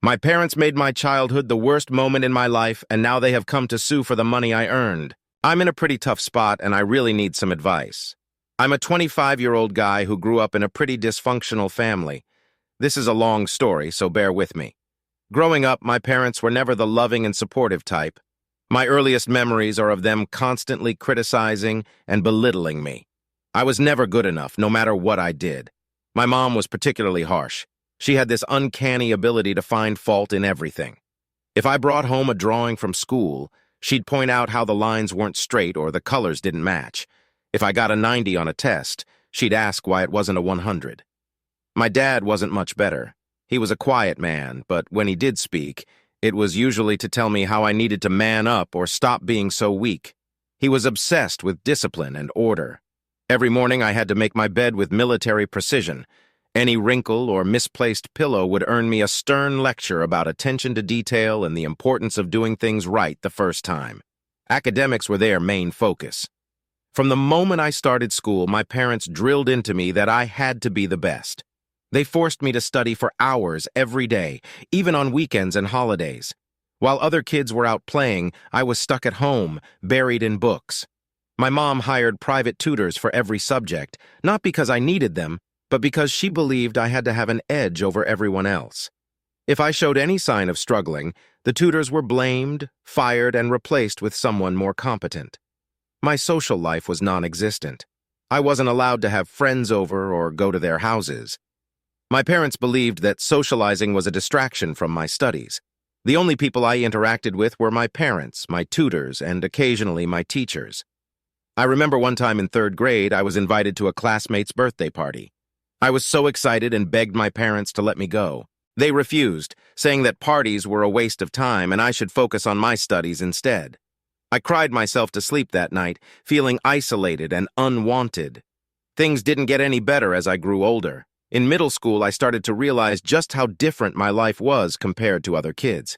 My parents made my childhood the worst moment in my life, and now they have come to sue for the money I earned. I'm in a pretty tough spot, and I really need some advice. I'm a 25-year-old guy who grew up in a pretty dysfunctional family. This is a long story, so bear with me. Growing up, my parents were never the loving and supportive type. My earliest memories are of them constantly criticizing and belittling me. I was never good enough, no matter what I did. My mom was particularly harsh. She had this uncanny ability to find fault in everything. If I brought home a drawing from school, she'd point out how the lines weren't straight or the colors didn't match. If I got a 90 on a test, she'd ask why it wasn't a 100. My dad wasn't much better. He was a quiet man, but when he did speak, it was usually to tell me how I needed to man up or stop being so weak. He was obsessed with discipline and order. Every morning I had to make my bed with military precision. Any wrinkle or misplaced pillow would earn me a stern lecture about attention to detail and the importance of doing things right the first time. Academics were their main focus. From the moment I started school, my parents drilled into me that I had to be the best. They forced me to study for hours every day, even on weekends and holidays. While other kids were out playing, I was stuck at home, buried in books. My mom hired private tutors for every subject, not because I needed them, but because she believed I had to have an edge over everyone else. If I showed any sign of struggling, the tutors were blamed, fired, and replaced with someone more competent. My social life was non-existent. I wasn't allowed to have friends over or go to their houses. My parents believed that socializing was a distraction from my studies. The only people I interacted with were my parents, my tutors, and occasionally my teachers. I remember one time in 3rd grade, I was invited to a classmate's birthday party. I was so excited and begged my parents to let me go. They refused, saying that parties were a waste of time and I should focus on my studies instead. I cried myself to sleep that night, feeling isolated and unwanted. Things didn't get any better as I grew older. In middle school, I started to realize just how different my life was compared to other kids.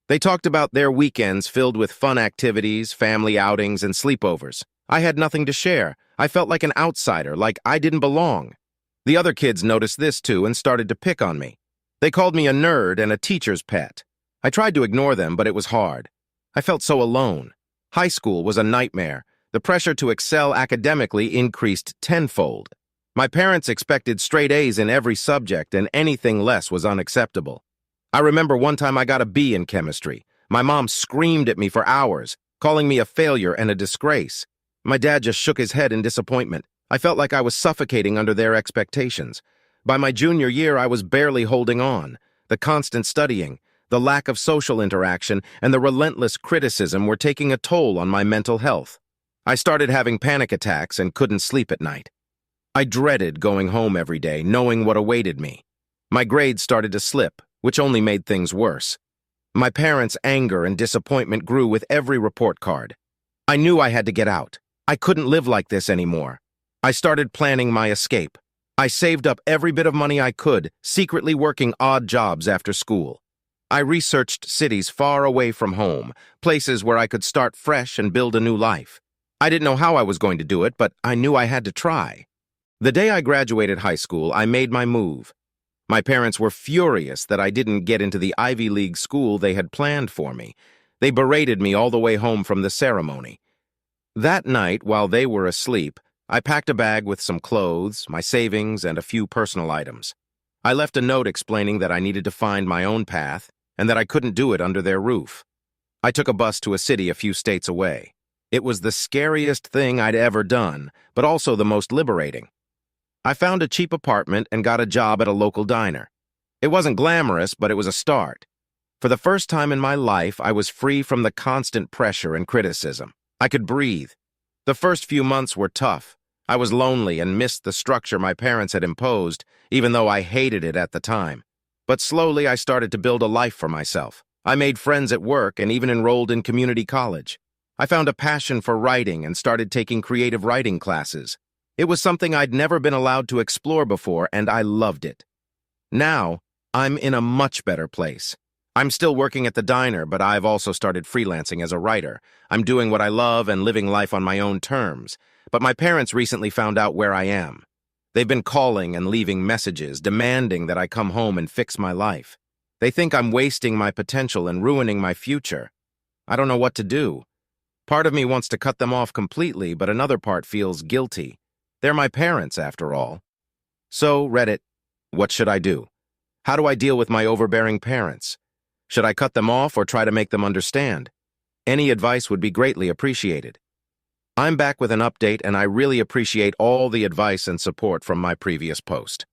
They talked about their weekends filled with fun activities, family outings, and sleepovers. I had nothing to share. I felt like an outsider, like I didn't belong. The other kids noticed this too and started to pick on me. They called me a nerd and a teacher's pet. I tried to ignore them, but it was hard. I felt so alone. High school was a nightmare. The pressure to excel academically increased tenfold. My parents expected straight A's in every subject, and anything less was unacceptable. I remember one time I got a B in chemistry. My mom screamed at me for hours, calling me a failure and a disgrace. My dad just shook his head in disappointment. I felt like I was suffocating under their expectations. By my junior year, I was barely holding on. The constant studying, the lack of social interaction, and the relentless criticism were taking a toll on my mental health. I started having panic attacks and couldn't sleep at night. I dreaded going home every day, knowing what awaited me. My grades started to slip, which only made things worse. My parents' anger and disappointment grew with every report card. I knew I had to get out. I couldn't live like this anymore. I started planning my escape. I saved up every bit of money I could, secretly working odd jobs after school. I researched cities far away from home, places where I could start fresh and build a new life. I didn't know how I was going to do it, but I knew I had to try. The day I graduated high school, I made my move. My parents were furious that I didn't get into the Ivy League school they had planned for me. They berated me all the way home from the ceremony. That night, while they were asleep, I packed a bag with some clothes, my savings, and a few personal items. I left a note explaining that I needed to find my own path and that I couldn't do it under their roof. I took a bus to a city a few states away. It was the scariest thing I'd ever done, but also the most liberating. I found a cheap apartment and got a job at a local diner. It wasn't glamorous, but it was a start. For the first time in my life, I was free from the constant pressure and criticism. I could breathe. The first few months were tough. I was lonely and missed the structure my parents had imposed, even though I hated it at the time. But slowly I started to build a life for myself. I made friends at work and even enrolled in community college. I found a passion for writing and started taking creative writing classes. It was something I'd never been allowed to explore before, and I loved it. Now, I'm in a much better place. I'm still working at the diner, but I've also started freelancing as a writer. I'm doing what I love and living life on my own terms. But my parents recently found out where I am. They've been calling and leaving messages, demanding that I come home and fix my life. They think I'm wasting my potential and ruining my future. I don't know what to do. Part of me wants to cut them off completely, but another part feels guilty. They're my parents, after all. So, Reddit, what should I do? How do I deal with my overbearing parents? Should I cut them off or try to make them understand? Any advice would be greatly appreciated. I'm back with an update, and I really appreciate all the advice and support from my previous post.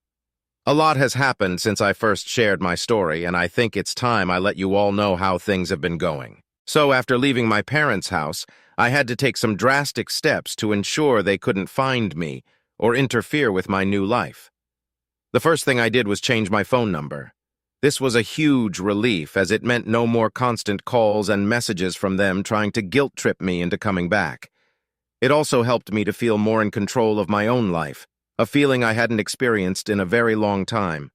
A lot has happened since I first shared my story, and I think it's time I let you all know how things have been going. So after leaving my parents' house, I had to take some drastic steps to ensure they couldn't find me or interfere with my new life. The first thing I did was change my phone number. This was a huge relief, as it meant no more constant calls and messages from them trying to guilt-trip me into coming back. It also helped me to feel more in control of my own life, a feeling I hadn't experienced in a very long time.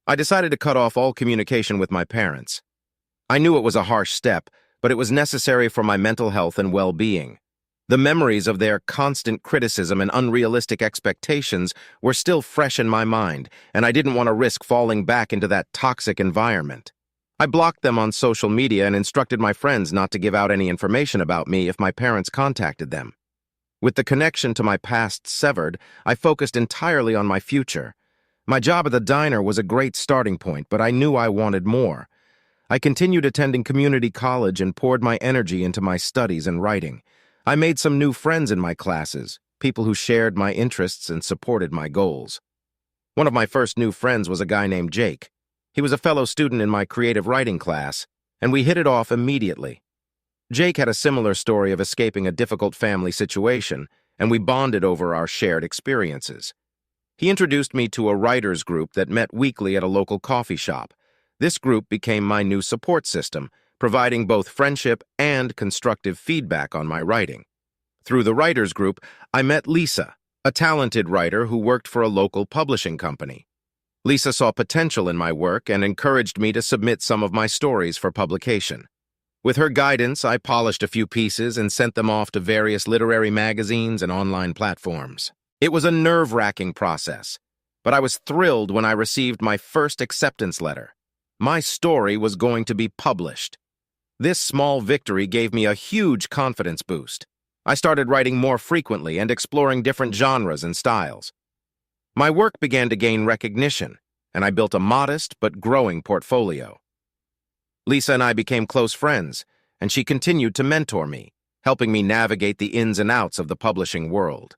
I decided to cut off all communication with my parents. I knew it was a harsh step, but it was necessary for my mental health and well-being. The memories of their constant criticism and unrealistic expectations were still fresh in my mind, and I didn't want to risk falling back into that toxic environment. I blocked them on social media and instructed my friends not to give out any information about me if my parents contacted them. With the connection to my past severed, I focused entirely on my future. My job at the diner was a great starting point, but I knew I wanted more. I continued attending community college and poured my energy into my studies and writing. I made some new friends in my classes, people who shared my interests and supported my goals. One of my first new friends was a guy named Jake. He was a fellow student in my creative writing class, and we hit it off immediately. Jake had a similar story of escaping a difficult family situation, and we bonded over our shared experiences. He introduced me to a writers group that met weekly at a local coffee shop. This group became my new support system, providing both friendship and constructive feedback on my writing. Through the writers group, I met Lisa, a talented writer who worked for a local publishing company. Lisa saw potential in my work and encouraged me to submit some of my stories for publication. With her guidance, I polished a few pieces and sent them off to various literary magazines and online platforms. It was a nerve-wracking process, but I was thrilled when I received my first acceptance letter. My story was going to be published. This small victory gave me a huge confidence boost. I started writing more frequently and exploring different genres and styles. My work began to gain recognition, and I built a modest but growing portfolio. Lisa and I became close friends, and she continued to mentor me, helping me navigate the ins and outs of the publishing world.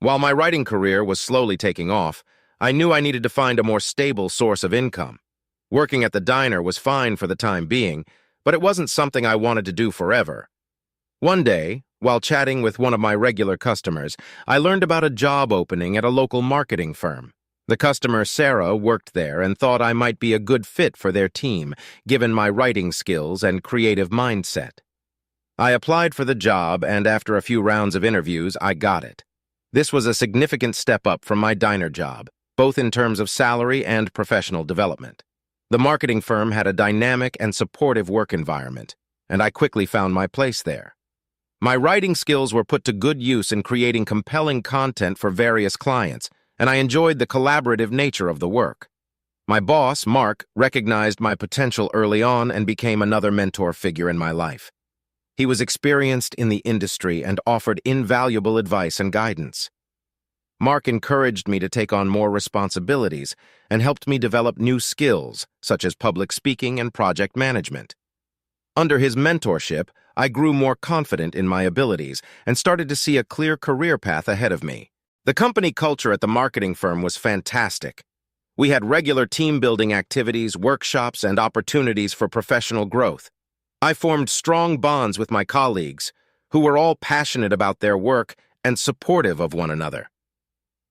While my writing career was slowly taking off, I knew I needed to find a more stable source of income. Working at the diner was fine for the time being, but it wasn't something I wanted to do forever. One day, while chatting with one of my regular customers, I learned about a job opening at a local marketing firm. The customer, Sarah, worked there and thought I might be a good fit for their team, given my writing skills and creative mindset. I applied for the job, and after a few rounds of interviews, I got it. This was a significant step up from my diner job, both in terms of salary and professional development. The marketing firm had a dynamic and supportive work environment, and I quickly found my place there. My writing skills were put to good use in creating compelling content for various clients, and I enjoyed the collaborative nature of the work. My boss, Mark, recognized my potential early on and became another mentor figure in my life. He was experienced in the industry and offered invaluable advice and guidance. Mark encouraged me to take on more responsibilities and helped me develop new skills, such as public speaking and project management. Under his mentorship, I grew more confident in my abilities and started to see a clear career path ahead of me. The company culture at the marketing firm was fantastic. We had regular team-building activities, workshops, and opportunities for professional growth. I formed strong bonds with my colleagues, who were all passionate about their work and supportive of one another.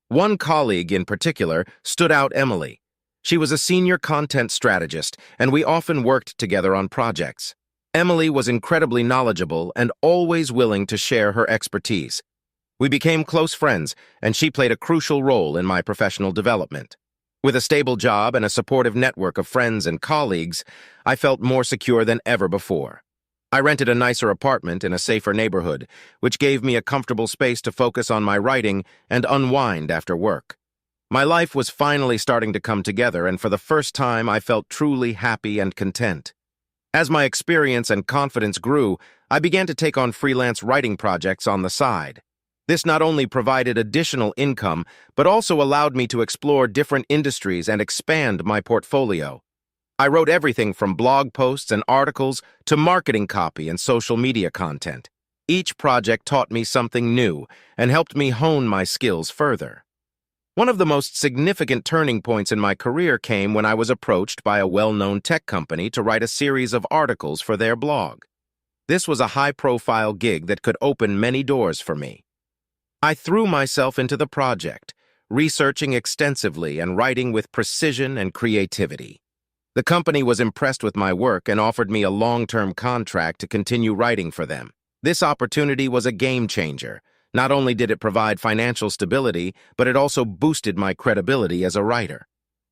One colleague in particular stood out: Emily. She was a senior content strategist, and we often worked together on projects. Emily was incredibly knowledgeable and always willing to share her expertise. We became close friends, and she played a crucial role in my professional development. With a stable job and a supportive network of friends and colleagues, I felt more secure than ever before. I rented a nicer apartment in a safer neighborhood, which gave me a comfortable space to focus on my writing and unwind after work. My life was finally starting to come together, and for the first time I felt truly happy and content. As my experience and confidence grew, I began to take on freelance writing projects on the side. This not only provided additional income, but also allowed me to explore different industries and expand my portfolio. I wrote everything from blog posts and articles to marketing copy and social media content. Each project taught me something new and helped me hone my skills further. One of the most significant turning points in my career came when I was approached by a well-known tech company to write a series of articles for their blog. This was a high-profile gig that could open many doors for me. I threw myself into the project, researching extensively and writing with precision and creativity. The company was impressed with my work and offered me a long-term contract to continue writing for them. This opportunity was a game changer. Not only did it provide financial stability, but it also boosted my credibility as a writer.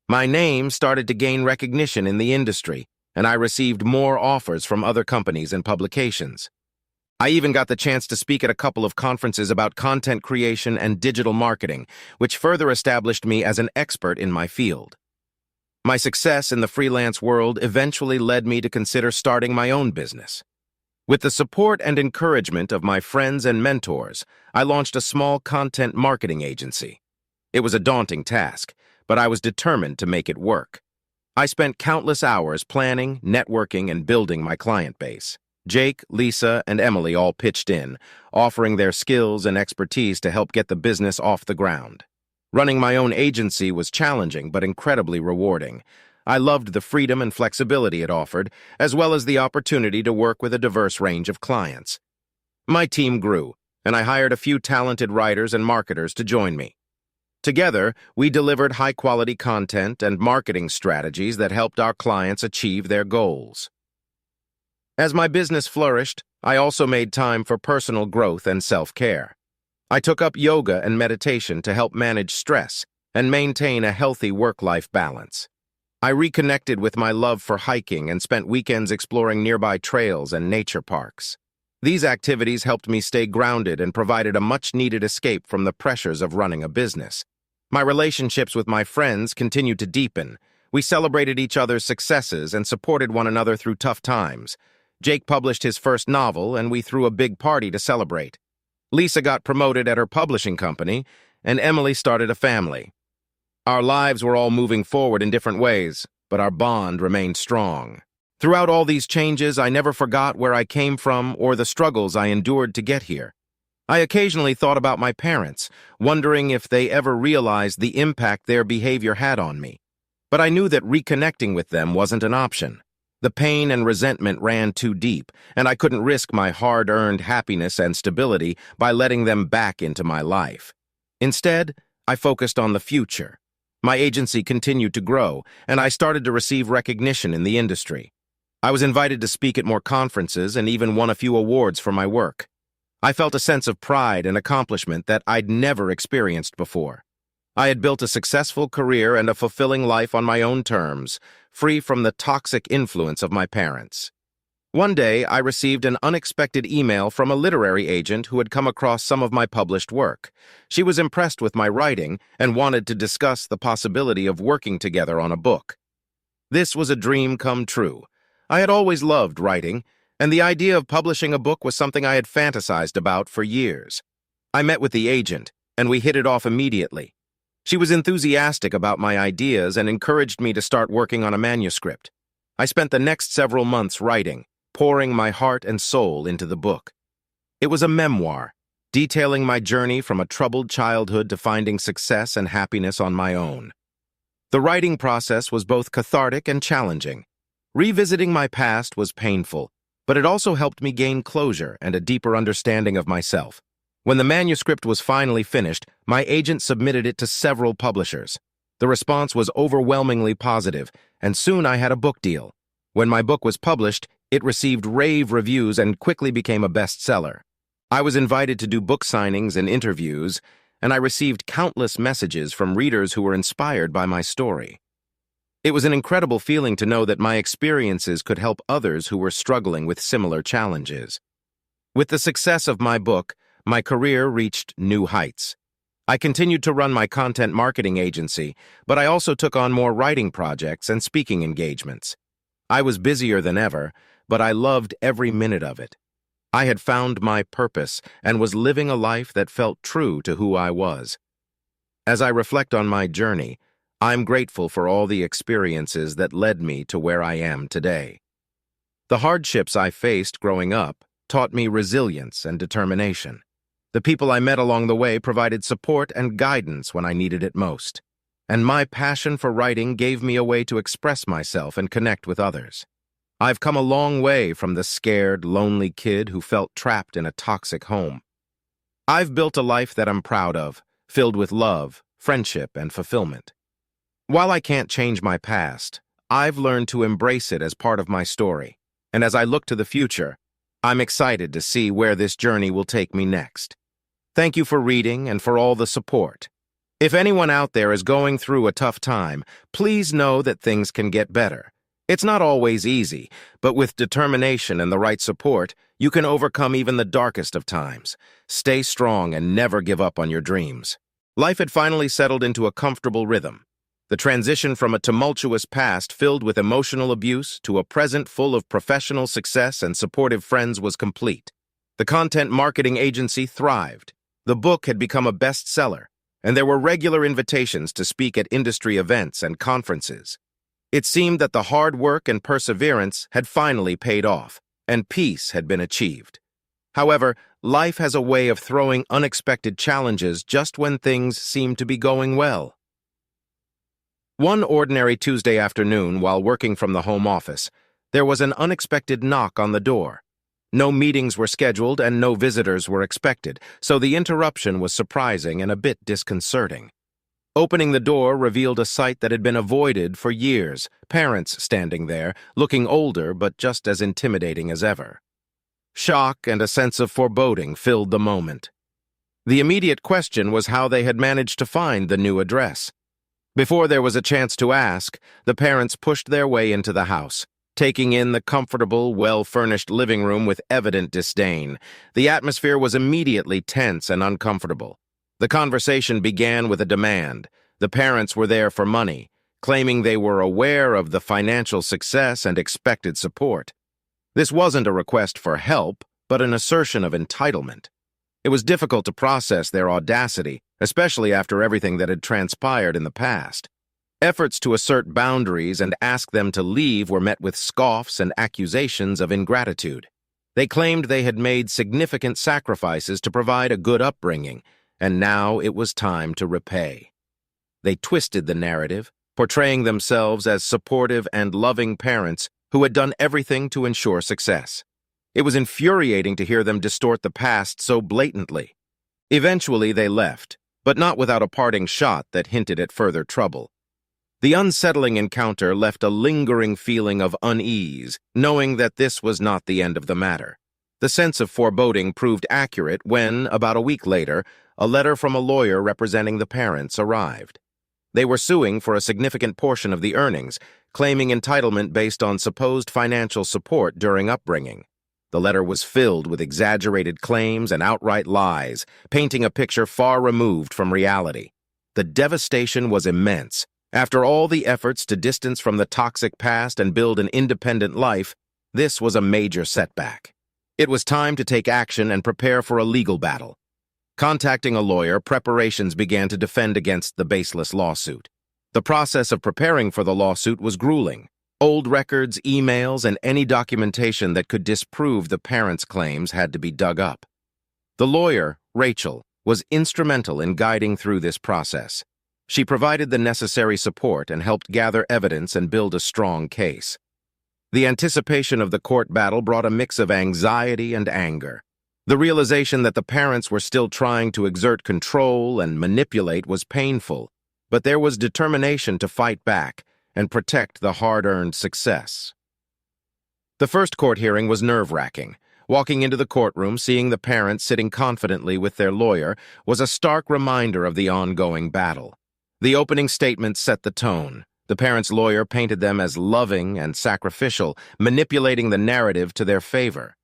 My name started to gain recognition in the industry, and I received more offers from other companies and publications. I even got the chance to speak at a couple of conferences about content creation and digital marketing, which further established me as an expert in my field. My success in the freelance world eventually led me to consider starting my own business. With the support and encouragement of my friends and mentors, I launched a small content marketing agency. It was a daunting task, but I was determined to make it work. I spent countless hours planning, networking, and building my client base. Jake, Lisa, and Emily all pitched in, offering their skills and expertise to help get the business off the ground. Running my own agency was challenging but incredibly rewarding. I loved the freedom and flexibility it offered, as well as the opportunity to work with a diverse range of clients. My team grew, and I hired a few talented writers and marketers to join me. Together, we delivered high-quality content and marketing strategies that helped our clients achieve their goals. As my business flourished, I also made time for personal growth and self-care. I took up yoga and meditation to help manage stress and maintain a healthy work-life balance. I reconnected with my love for hiking and spent weekends exploring nearby trails and nature parks. These activities helped me stay grounded and provided a much-needed escape from the pressures of running a business. My relationships with my friends continued to deepen. We celebrated each other's successes and supported one another through tough times. Jake published his first novel, and we threw a big party to celebrate. Lisa got promoted at her publishing company, and Emily started a family. Our lives were all moving forward in different ways, but our bond remained strong. Throughout all these changes, I never forgot where I came from or the struggles I endured to get here. I occasionally thought about my parents, wondering if they ever realized the impact their behavior had on me. But I knew that reconnecting with them wasn't an option. The pain and resentment ran too deep, and I couldn't risk my hard-earned happiness and stability by letting them back into my life. Instead, I focused on the future. My agency continued to grow, and I started to receive recognition in the industry. I was invited to speak at more conferences and even won a few awards for my work. I felt a sense of pride and accomplishment that I'd never experienced before. I had built a successful career and a fulfilling life on my own terms, free from the toxic influence of my parents. One day, I received an unexpected email from a literary agent who had come across some of my published work. She was impressed with my writing and wanted to discuss the possibility of working together on a book. This was a dream come true. I had always loved writing, and the idea of publishing a book was something I had fantasized about for years. I met with the agent, and we hit it off immediately. She was enthusiastic about my ideas and encouraged me to start working on a manuscript. I spent the next several months writing, pouring my heart and soul into the book. It was a memoir, detailing my journey from a troubled childhood to finding success and happiness on my own. The writing process was both cathartic and challenging. Revisiting my past was painful, but it also helped me gain closure and a deeper understanding of myself. When the manuscript was finally finished, my agent submitted it to several publishers. The response was overwhelmingly positive, and soon I had a book deal. When my book was published, it received rave reviews and quickly became a bestseller. I was invited to do book signings and interviews, and I received countless messages from readers who were inspired by my story. It was an incredible feeling to know that my experiences could help others who were struggling with similar challenges. With the success of my book, my career reached new heights. I continued to run my content marketing agency, but I also took on more writing projects and speaking engagements. I was busier than ever, but I loved every minute of it. I had found my purpose and was living a life that felt true to who I was. As I reflect on my journey, I'm grateful for all the experiences that led me to where I am today. The hardships I faced growing up taught me resilience and determination. The people I met along the way provided support and guidance when I needed it most. And my passion for writing gave me a way to express myself and connect with others. I've come a long way from the scared, lonely kid who felt trapped in a toxic home. I've built a life that I'm proud of, filled with love, friendship, and fulfillment. While I can't change my past, I've learned to embrace it as part of my story. And as I look to the future, I'm excited to see where this journey will take me next. Thank you for reading and for all the support. If anyone out there is going through a tough time, please know that things can get better. It's not always easy, but with determination and the right support, you can overcome even the darkest of times. Stay strong and never give up on your dreams. Life had finally settled into a comfortable rhythm. The transition from a tumultuous past filled with emotional abuse to a present full of professional success and supportive friends was complete. The content marketing agency thrived. The book had become a bestseller, and there were regular invitations to speak at industry events and conferences. It seemed that the hard work and perseverance had finally paid off, and peace had been achieved. However, life has a way of throwing unexpected challenges just when things seem to be going well. One ordinary Tuesday afternoon, while working from the home office, there was an unexpected knock on the door. No meetings were scheduled and no visitors were expected, so the interruption was surprising and a bit disconcerting. Opening the door revealed a sight that had been avoided for years, parents standing there, looking older but just as intimidating as ever. Shock and a sense of foreboding filled the moment. The immediate question was how they had managed to find the new address. Before there was a chance to ask, the parents pushed their way into the house, taking in the comfortable, well-furnished living room with evident disdain. The atmosphere was immediately tense and uncomfortable. The conversation began with a demand. The parents were there for money, claiming they were aware of the financial success and expected support. This wasn't a request for help, but an assertion of entitlement. It was difficult to process their audacity, especially after everything that had transpired in the past. Efforts to assert boundaries and ask them to leave were met with scoffs and accusations of ingratitude. They claimed they had made significant sacrifices to provide a good upbringing, and now it was time to repay. They twisted the narrative, portraying themselves as supportive and loving parents who had done everything to ensure success. It was infuriating to hear them distort the past so blatantly. Eventually they left, but not without a parting shot that hinted at further trouble. The unsettling encounter left a lingering feeling of unease, knowing that this was not the end of the matter. The sense of foreboding proved accurate when, about a week later, a letter from a lawyer representing the parents arrived. They were suing for a significant portion of the earnings, claiming entitlement based on supposed financial support during upbringing. The letter was filled with exaggerated claims and outright lies, painting a picture far removed from reality. The devastation was immense. After all the efforts to distance from the toxic past and build an independent life, this was a major setback. It was time to take action and prepare for a legal battle. Contacting a lawyer, preparations began to defend against the baseless lawsuit. The process of preparing for the lawsuit was grueling. Old records, emails, and any documentation that could disprove the parents' claims had to be dug up. The lawyer, Rachel, was instrumental in guiding through this process. She provided the necessary support and helped gather evidence and build a strong case. The anticipation of the court battle brought a mix of anxiety and anger. The realization that the parents were still trying to exert control and manipulate was painful, but there was determination to fight back and protect the hard-earned success. The first court hearing was nerve-wracking. Walking into the courtroom, seeing the parents sitting confidently with their lawyer was a stark reminder of the ongoing battle. The opening statement set the tone. The parents' lawyer painted them as loving and sacrificial, manipulating the narrative to their favor.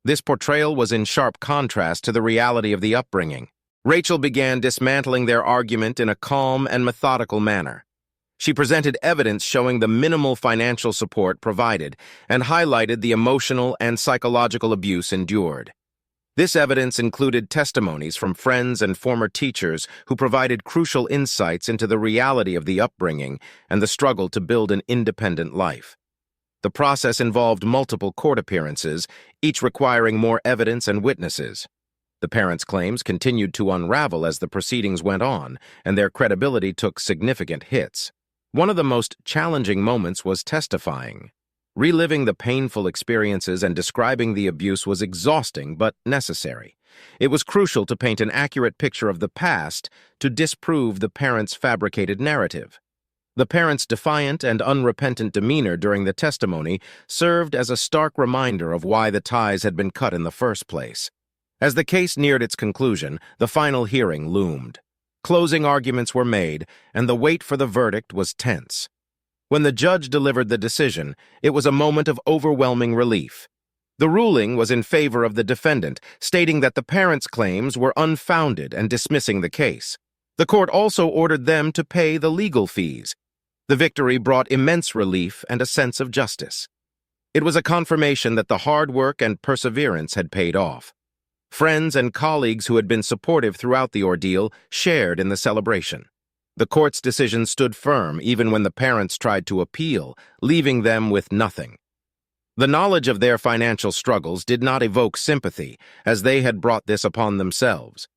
This portrayal was in sharp contrast to the reality of the upbringing. Rachel began dismantling their argument in a calm and methodical manner. She presented evidence showing the minimal financial support provided and highlighted the emotional and psychological abuse endured. This evidence included testimonies from friends and former teachers who provided crucial insights into the reality of the upbringing and the struggle to build an independent life. The process involved multiple court appearances, each requiring more evidence and witnesses. The parents' claims continued to unravel as the proceedings went on, and their credibility took significant hits. One of the most challenging moments was testifying. Reliving the painful experiences and describing the abuse was exhausting but necessary. It was crucial to paint an accurate picture of the past to disprove the parents' fabricated narrative. The parents' defiant and unrepentant demeanor during the testimony served as a stark reminder of why the ties had been cut in the first place. As the case neared its conclusion, the final hearing loomed. Closing arguments were made, and the wait for the verdict was tense. When the judge delivered the decision, it was a moment of overwhelming relief. The ruling was in favor of the defendant, stating that the parents' claims were unfounded and dismissing the case. The court also ordered them to pay the legal fees. The victory brought immense relief and a sense of justice. It was a confirmation that the hard work and perseverance had paid off. Friends and colleagues who had been supportive throughout the ordeal shared in the celebration. The court's decision stood firm even when the parents tried to appeal, leaving them with nothing. The knowledge of their financial struggles did not evoke sympathy, as they had brought this upon themselves.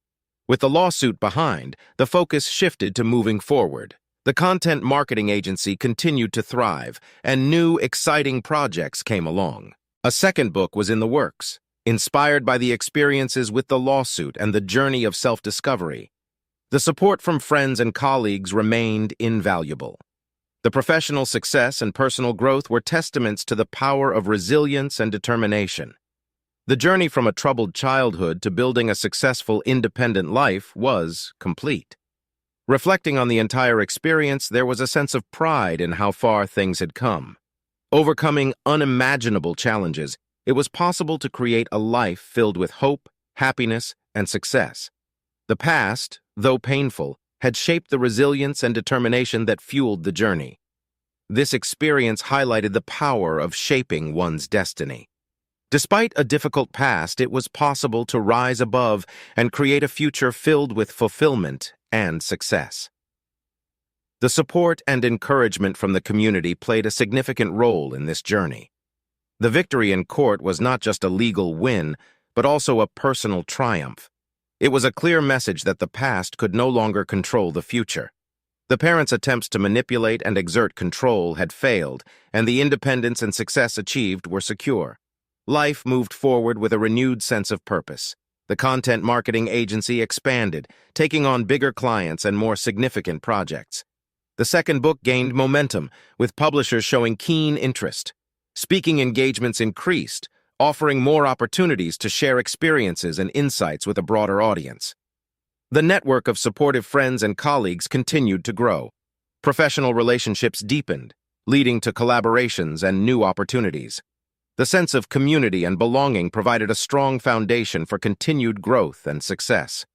With the lawsuit behind, the focus shifted to moving forward. The content marketing agency continued to thrive, and new, exciting projects came along. A second book was in the works, inspired by the experiences with the lawsuit and the journey of self-discovery. The support from friends and colleagues remained invaluable. The professional success and personal growth were testaments to the power of resilience and determination. The journey from a troubled childhood to building a successful, independent life was complete. Reflecting on the entire experience, there was a sense of pride in how far things had come. Overcoming unimaginable challenges, it was possible to create a life filled with hope, happiness, and success. The past, though painful, had shaped the resilience and determination that fueled the journey. This experience highlighted the power of shaping one's destiny. Despite a difficult past, it was possible to rise above and create a future filled with fulfillment and success. The support and encouragement from the community played a significant role in this journey. The victory in court was not just a legal win, but also a personal triumph. It was a clear message that the past could no longer control the future. The parents' attempts to manipulate and exert control had failed, and the independence and success achieved were secure. Life moved forward with a renewed sense of purpose. The content marketing agency expanded, taking on bigger clients and more significant projects. The second book gained momentum, with publishers showing keen interest. Speaking engagements increased, offering more opportunities to share experiences and insights with a broader audience. The network of supportive friends and colleagues continued to grow. Professional relationships deepened, leading to collaborations and new opportunities. The sense of community and belonging provided a strong foundation for continued growth and success.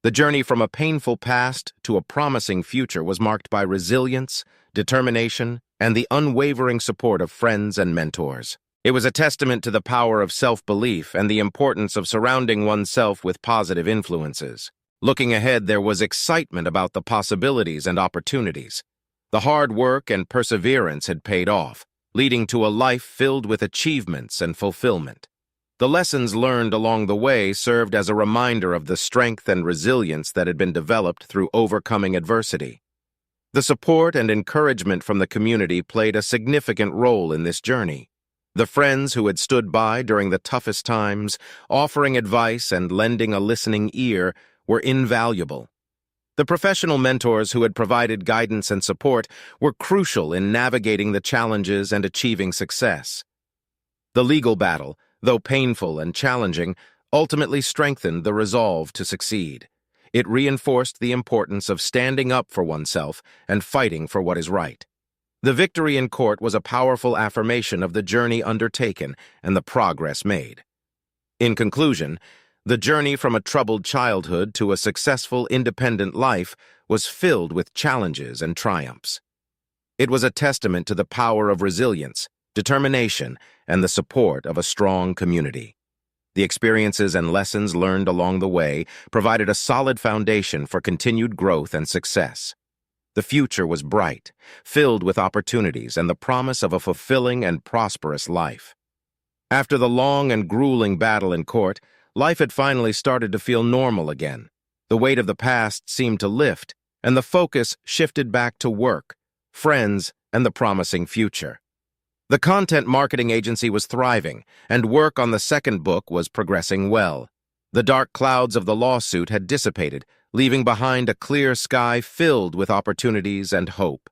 The journey from a painful past to a promising future was marked by resilience, determination, and the unwavering support of friends and mentors. It was a testament to the power of self-belief and the importance of surrounding oneself with positive influences. Looking ahead, there was excitement about the possibilities and opportunities. The hard work and perseverance had paid off, leading to a life filled with achievements and fulfillment. The lessons learned along the way served as a reminder of the strength and resilience that had been developed through overcoming adversity. The support and encouragement from the community played a significant role in this journey. The friends who had stood by during the toughest times, offering advice and lending a listening ear, were invaluable. The professional mentors who had provided guidance and support were crucial in navigating the challenges and achieving success. The legal battle, though painful and challenging, ultimately strengthened the resolve to succeed. It reinforced the importance of standing up for oneself and fighting for what is right. The victory in court was a powerful affirmation of the journey undertaken and the progress made. In conclusion, The journey from a troubled childhood to a successful, independent life was filled with challenges and triumphs. It was a testament to the power of resilience, determination, and the support of a strong community. The experiences and lessons learned along the way provided a solid foundation for continued growth and success. The future was bright, filled with opportunities and the promise of a fulfilling and prosperous life. After the long and grueling battle in court, life had finally started to feel normal again. The weight of the past seemed to lift, and the focus shifted back to work, friends, and the promising future. The content marketing agency was thriving, and work on the second book was progressing well. The dark clouds of the lawsuit had dissipated, leaving behind a clear sky filled with opportunities and hope.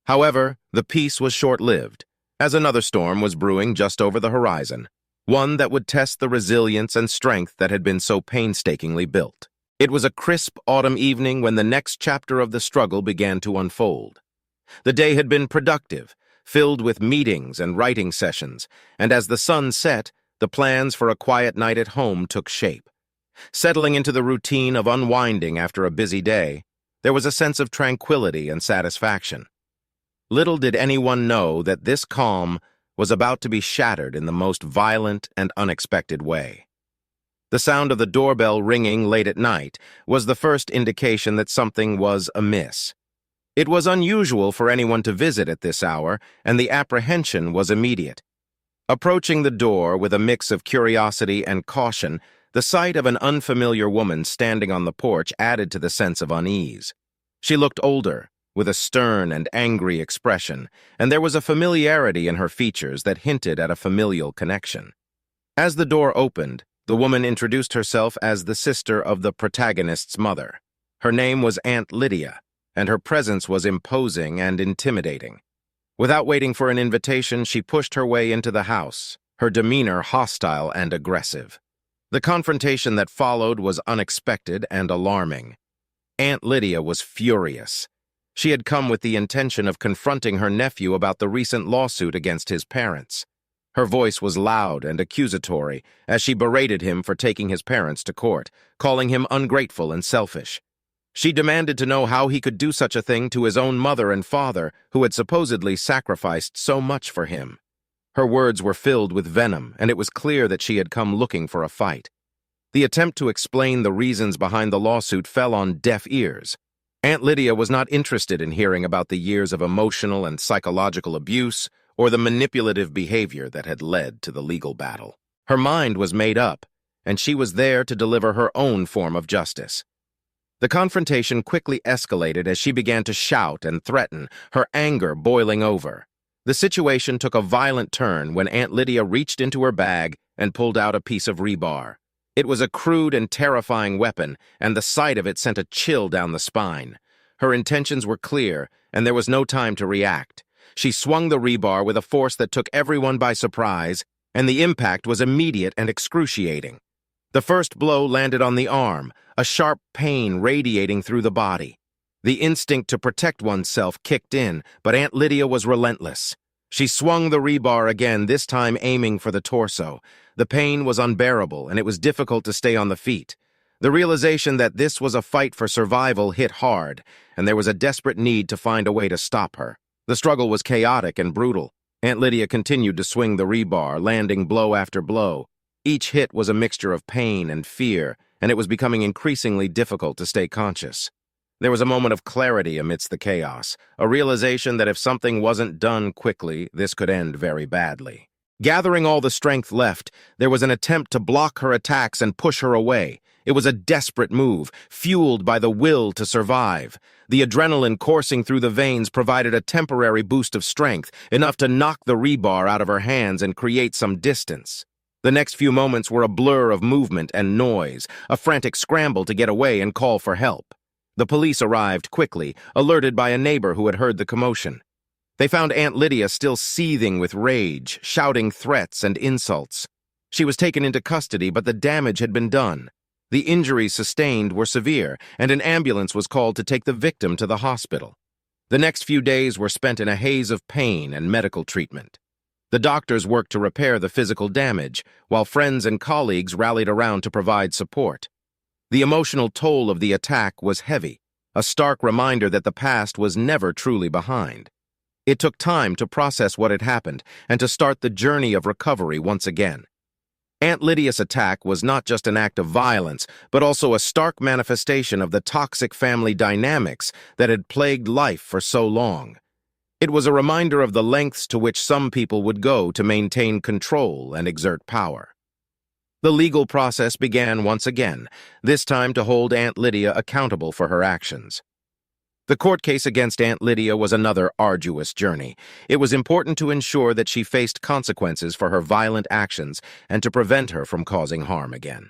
However, the peace was short-lived, as another storm was brewing just over the horizon, one that would test the resilience and strength that had been so painstakingly built. It was a crisp autumn evening when the next chapter of the struggle began to unfold. The day had been productive, filled with meetings and writing sessions, and as the sun set, the plans for a quiet night at home took shape. Settling into the routine of unwinding after a busy day, there was a sense of tranquility and satisfaction. Little did anyone know that this calm was about to be shattered in the most violent and unexpected way. The sound of the doorbell ringing late at night was the first indication that something was amiss. It was unusual for anyone to visit at this hour, and the apprehension was immediate. Approaching the door with a mix of curiosity and caution, the sight of an unfamiliar woman standing on the porch added to the sense of unease. She looked older, with a stern and angry expression, and there was a familiarity in her features that hinted at a familial connection. As the door opened, the woman introduced herself as the sister of the protagonist's mother. Her name was Aunt Lydia, and her presence was imposing and intimidating. Without waiting for an invitation, she pushed her way into the house, her demeanor hostile and aggressive. The confrontation that followed was unexpected and alarming. Aunt Lydia was furious. She had come with the intention of confronting her nephew about the recent lawsuit against his parents. Her voice was loud and accusatory as she berated him for taking his parents to court, calling him ungrateful and selfish. She demanded to know how he could do such a thing to his own mother and father, who had supposedly sacrificed so much for him. Her words were filled with venom, and it was clear that she had come looking for a fight. The attempt to explain the reasons behind the lawsuit fell on deaf ears. Aunt Lydia was not interested in hearing about the years of emotional and psychological abuse or the manipulative behavior that had led to the legal battle. Her mind was made up, and she was there to deliver her own form of justice. The confrontation quickly escalated as she began to shout and threaten, her anger boiling over. The situation took a violent turn when Aunt Lydia reached into her bag and pulled out a piece of rebar. It was a crude and terrifying weapon, and the sight of it sent a chill down the spine. Her intentions were clear, and there was no time to react. She swung the rebar with a force that took everyone by surprise, and the impact was immediate and excruciating. The first blow landed on the arm, a sharp pain radiating through the body. The instinct to protect oneself kicked in, but Aunt Lydia was relentless. She swung the rebar again, this time aiming for the torso. The pain was unbearable, and it was difficult to stay on the feet. The realization that this was a fight for survival hit hard, and there was a desperate need to find a way to stop her. The struggle was chaotic and brutal. Aunt Lydia continued to swing the rebar, landing blow after blow. Each hit was a mixture of pain and fear, and it was becoming increasingly difficult to stay conscious. There was a moment of clarity amidst the chaos, a realization that if something wasn't done quickly, this could end very badly. Gathering all the strength left, there was an attempt to block her attacks and push her away. It was a desperate move, fueled by the will to survive. The adrenaline coursing through the veins provided a temporary boost of strength, enough to knock the rebar out of her hands and create some distance. The next few moments were a blur of movement and noise, a frantic scramble to get away and call for help. The police arrived quickly, alerted by a neighbor who had heard the commotion. They found Aunt Lydia still seething with rage, shouting threats and insults. She was taken into custody, but the damage had been done. The injuries sustained were severe, and an ambulance was called to take the victim to the hospital. The next few days were spent in a haze of pain and medical treatment. The doctors worked to repair the physical damage, while friends and colleagues rallied around to provide support. The emotional toll of the attack was heavy, a stark reminder that the past was never truly behind. It took time to process what had happened and to start the journey of recovery once again. Aunt Lydia's attack was not just an act of violence, but also a stark manifestation of the toxic family dynamics that had plagued life for so long. It was a reminder of the lengths to which some people would go to maintain control and exert power. The legal process began once again, this time to hold Aunt Lydia accountable for her actions. The court case against Aunt Lydia was another arduous journey. It was important to ensure that she faced consequences for her violent actions and to prevent her from causing harm again.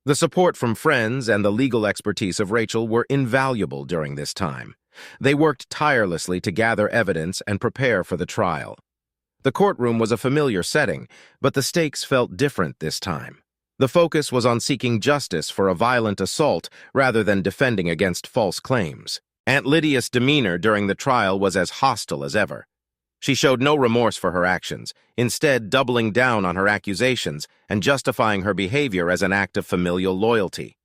The support from friends and the legal expertise of Rachel were invaluable during this time. They worked tirelessly to gather evidence and prepare for the trial. The courtroom was a familiar setting, but the stakes felt different this time. The focus was on seeking justice for a violent assault rather than defending against false claims. Aunt Lydia's demeanor during the trial was as hostile as ever. She showed no remorse for her actions, instead doubling down on her accusations and justifying her behavior as an act of familial loyalty.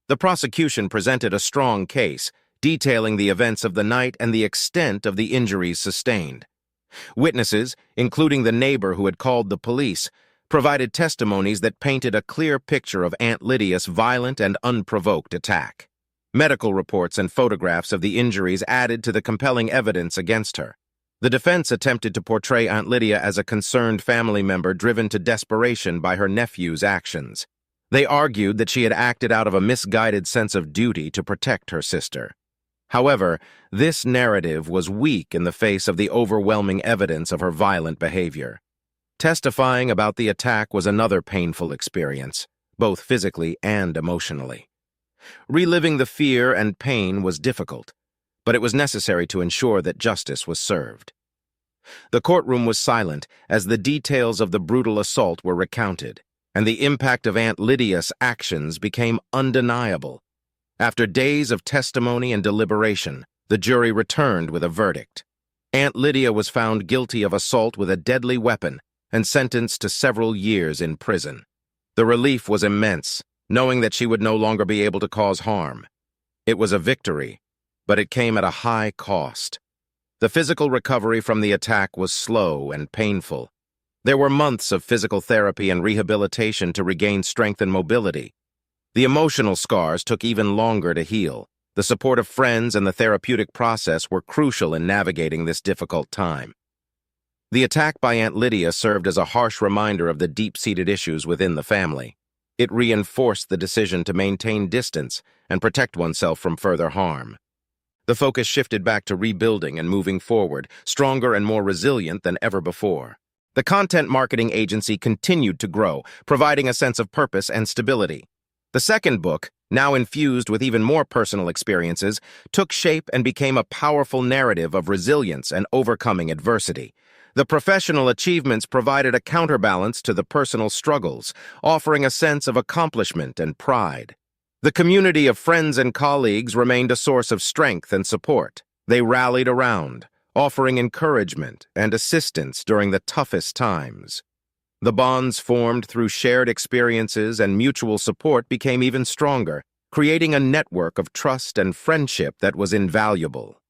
The prosecution presented a strong case, detailing the events of the night and the extent of the injuries sustained. Witnesses, including the neighbor who had called the police, provided testimonies that painted a clear picture of Aunt Lydia's violent and unprovoked attack. Medical reports and photographs of the injuries added to the compelling evidence against her. The defense attempted to portray Aunt Lydia as a concerned family member driven to desperation by her nephew's actions. They argued that she had acted out of a misguided sense of duty to protect her sister. However, this narrative was weak in the face of the overwhelming evidence of her violent behavior. Testifying about the attack was another painful experience, both physically and emotionally. Reliving the fear and pain was difficult, but it was necessary to ensure that justice was served. The courtroom was silent as the details of the brutal assault were recounted, and the impact of Aunt Lydia's actions became undeniable. After days of testimony and deliberation, the jury returned with a verdict. Aunt Lydia was found guilty of assault with a deadly weapon and sentenced to several years in prison. The relief was immense, knowing that she would no longer be able to cause harm. It was a victory, but it came at a high cost. The physical recovery from the attack was slow and painful. There were months of physical therapy and rehabilitation to regain strength and mobility. The emotional scars took even longer to heal. The support of friends and the therapeutic process were crucial in navigating this difficult time. The attack by Aunt Lydia served as a harsh reminder of the deep-seated issues within the family. It reinforced the decision to maintain distance and protect oneself from further harm. The focus shifted back to rebuilding and moving forward, stronger and more resilient than ever before. The content marketing agency continued to grow, providing a sense of purpose and stability. The second book, now infused with even more personal experiences, took shape and became a powerful narrative of resilience and overcoming adversity. The professional achievements provided a counterbalance to the personal struggles, offering a sense of accomplishment and pride. The community of friends and colleagues remained a source of strength and support. They rallied around, offering encouragement and assistance during the toughest times. The bonds formed through shared experiences and mutual support became even stronger, creating a network of trust and friendship that was invaluable.